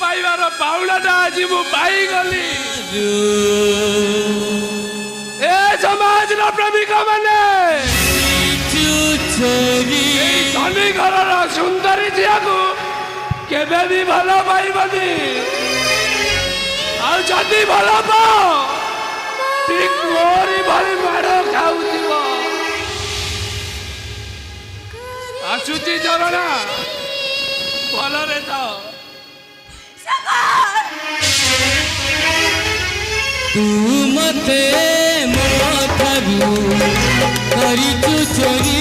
पाइबार पाउलाटा आज मु पाइगली ए समाज प्रेमिक माने धनी घर सुंदरी झील को केबे भी भल पाइबनी आदि भल पाओ ठीक मोरी भली माड़ खाऊ आसुची झरणा भलरे थाओ तू मते मो ठारू करिचु चोरी